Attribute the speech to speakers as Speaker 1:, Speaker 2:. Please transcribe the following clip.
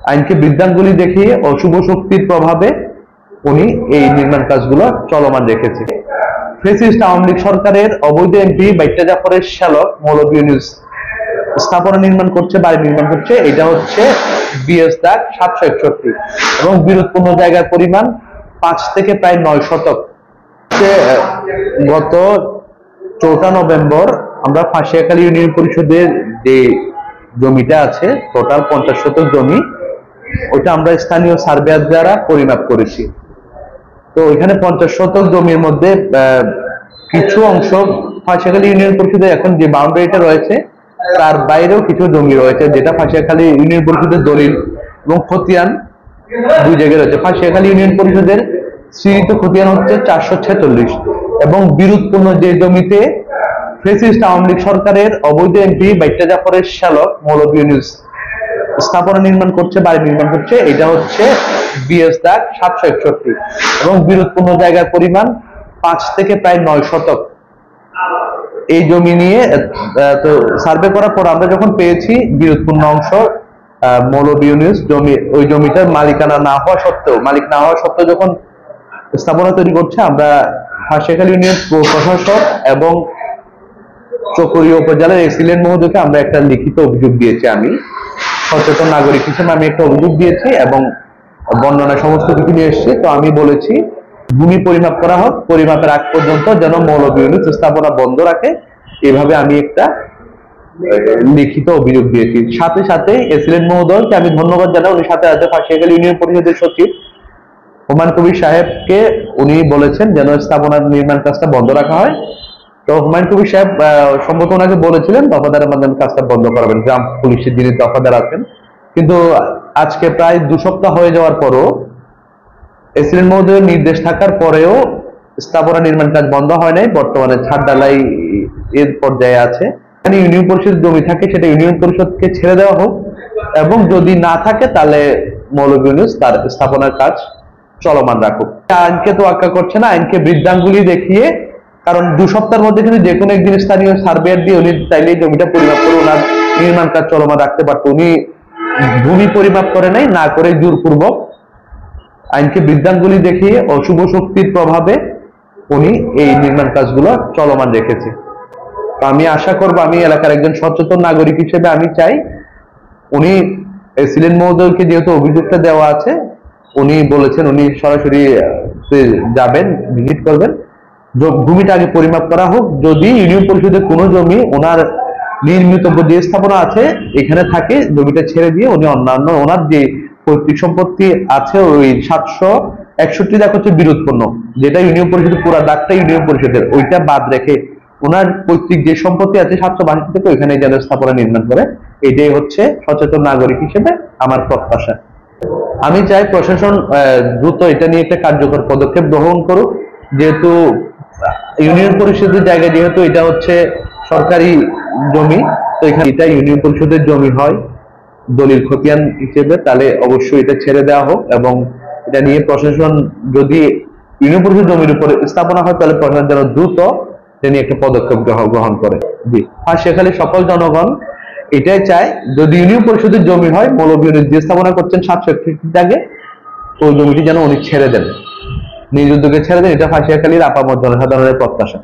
Speaker 1: আইনকে বৃদ্ধাঙ্গুলি দেখিয়ে অশুভ শক্তির প্রভাবে উনি এই নির্মাণ কাজগুলো চলমান রেখেছে। ফ্যাসিস্ট আওয়ামী লীগ সরকারের অবৈধ এমপি বাইট্টা জাফরের শ্যালক মৌলভী ইউনূস স্থাপনা নির্মাণ করছে, বাড়ি নির্মাণ করছে। এটা হচ্ছে বিএস দাগ 761 এবং বিরোধপূর্ণ জায়গার পরিমাণ 5 থেকে প্রায় 9 শতক। গত 4 নভেম্বর আমরা ফাঁসিয়াখালী ইউনিয়ন পরিষদের যে জমিটা আছে টোটাল 50 শতক জমি, ওটা আমরা স্থানীয় সার্ভেয়ার দ্বারা পরিমাপ করেছি। তো এখানে 50 শতক জমির মধ্যে কিছু অংশ ফাঁসিয়াখালী ইউনিয়ন পরিষদের এখন যে বাউন্ডারিটা রয়েছে তার বাইরেও কিছু জমি রয়েছে, যেটা ফাঁসিয়াখালী ইউনিয়ন পরিষদের দলিল এবং খতিয়ান দুই জায়গায় রয়েছে। ফাঁসিয়াখালী ইউনিয়ন পরিষদের স্বীকৃত খতিয়ান হচ্ছে 446 এবং বিরোধপূর্ণ যে জমিতে ফ্যাসিস্ট আওয়ামী লীগ সরকারের অবৈধ এমপি বাইট্টা জাফরের শ্যালক মৌলভী ইউনূস স্থাপনা নির্মাণ করছে, বাড়ি নির্মাণ করছে। এটা হচ্ছে বিএস দাগ 761 এবং বিরোধপূর্ণ জায়গার পরিমাণ 5 থেকে প্রায় 9 শতক। এই জমি নিয়ে তো সার্ভে করার পর আমরা যখন পেয়েছি বিরোধপূর্ণ অংশ মৌলভী ইউনূস জমি, ওই জমিটার মালিক না হওয়া সত্ত্বেও যখন স্থাপনা তৈরি করছে, আমরা ফাঁসিয়াখালী ইউনিয়ন প্রশাসক এবং চকরিয়া উপজেলার এসিলেন্ট মহোদয়কে আমরা একটা লিখিত অভিযোগ দিয়েছি। আমি সচেতন নাগরিক হিসেবে আমি একটা অভিযোগ দিয়েছি এবং বর্ণনা সমস্ত কিছু নিয়ে এসেছি। তো আমি বলেছি ভূমি পরিমাপ করা হোক, পরিমাপের আগ পর্যন্ত যেন মৌলভী ইউনূস স্থাপনা বন্ধ রাখে, এভাবে আমি একটা লিখিত অভিযোগ দিয়েছি। সাথে সাথে এসিলেন্ট মহোদয়কে আমি ধন্যবাদ জানাই, উনি সাথে সাথে ফাঁসিয়াখালী ইউনিয়ন পরিষদের সচিব হুমায়ুন কবির সাহেবকে উনি বলেছেন যেন স্থাপনার নির্মাণ কাজটা বন্ধ রাখা হয়। তো হুমায়ুন কবির সাহেব সম্ভবত ওনাকে বলেছিলেন দফাদারের মাধ্যমে কাজটা বন্ধ করাবেন, গ্রাম পুলিশের যিনি দফাদার আছেন। কিন্তু আজকে প্রায় 2 সপ্তাহ হয়ে যাওয়ার পরও এসিলেন্ট মহোদয়ের নির্দেশ থাকার পরেও স্থাপনা নির্মাণ কাজ বন্ধ হয় নাই। বর্তমানে ছাদ ঢালাই এর পর্যায়ে আছে। ইউনিয়ন পরিষদ জমি থাকে সেটা ইউনিয়ন পরিষদকে ছেড়ে দেওয়া হোক এবং যদি না থাকে তাহলে মৌলভী ইউনূস তার স্থাপনার কাজ চলমান রাখুক। আইনকে তোয়াক্কা করছে না, আইনকে বৃদ্ধাঙ্গুলি দেখিয়ে, কারণ 2 সপ্তাহের মধ্যে কিন্তু যে কোনো একদিন স্থানীয় সার্ভেয়ার দিয়ে উনি চাইলে জমিটা পরিমাপ করে ওনার নির্মাণ কাজ চলমান রাখতে পারতো। উনি ভূমি পরিমাপ করে নাই, না করে জোরপূর্বক আইনকে বৃদ্ধাঙ্গুলি দেখিয়ে অশুভ শক্তির প্রভাবে উনি এই নির্মাণ কাজগুলো চলমান রেখেছে। তো আমি আশা করবো, আমি এলাকার একজন সচেতন নাগরিক হিসেবে আমি চাই উনি এসিলেন্ট মহোদয়কে যেহেতু অভিযোগটা দেওয়া আছে, উনি বলেছেন উনি সরাসরি যাবেন, ভিজিট করবেন, ভূমিটা আগে পরিমাপ করা হোক। যদি ইউনিয়ন পরিষদের কোনো জমি ওনার নির্মিত যে স্থাপনা আছে এখানে থাকে, জমিটা ছেড়ে দিয়ে উনি অন্যান্য ওনার যে পৈতৃক সম্পত্তি আছে ওই 761 দাগ হচ্ছে বিরোধপূর্ণ, যেটা ইউনিয়ন পরিষদের পুরো দাগটা ইউনিয়ন পরিষদের, ওইটা বাদ রেখে ওনার পৈতৃক যে সম্পত্তি আছে 762 থেকে ওইখানে যেন স্থাপনা নির্মাণ করে। এটাই হচ্ছে সচেতন নাগরিক হিসেবে আমার প্রত্যাশা। আমি চাই প্রশাসন দ্রুত এটা নিয়ে একটা কার্যকর পদক্ষেপ গ্রহণ করুক, যেহেতু ইউনিয়ন পরিষদের জায়গা, যেহেতু এটা হচ্ছে সরকারি জমি, তো এখানে এটা ইউনিয়ন পরিষদের জমি হয় দলিল খতিয়ান হিসেবে, তাহলে অবশ্যই এটা ছেড়ে দেওয়া হোক এবং এটা নিয়ে প্রশাসন যদি ইউনিয়ন পরিষদ জমির উপরে স্থাপনা হয় তাহলে প্রশাসন যেন দ্রুত এটা নিয়ে একটা পদক্ষেপ গ্রহণ করে। ফাঁসিয়াখালী সকল জনগণ এটাই চায়, যদি ইউনিয়ন পরিষদের জমি হয় মৌলভী ইউনূস যে স্থাপনা করছেন 761 দাগে, ওই জমিটি যেন উনি ছেড়ে দেন, নিজ উদ্যোগে ছেড়ে দেন। এটা ফাঁসিয়াখালীর আপামর জনসাধারণের প্রত্যাশা।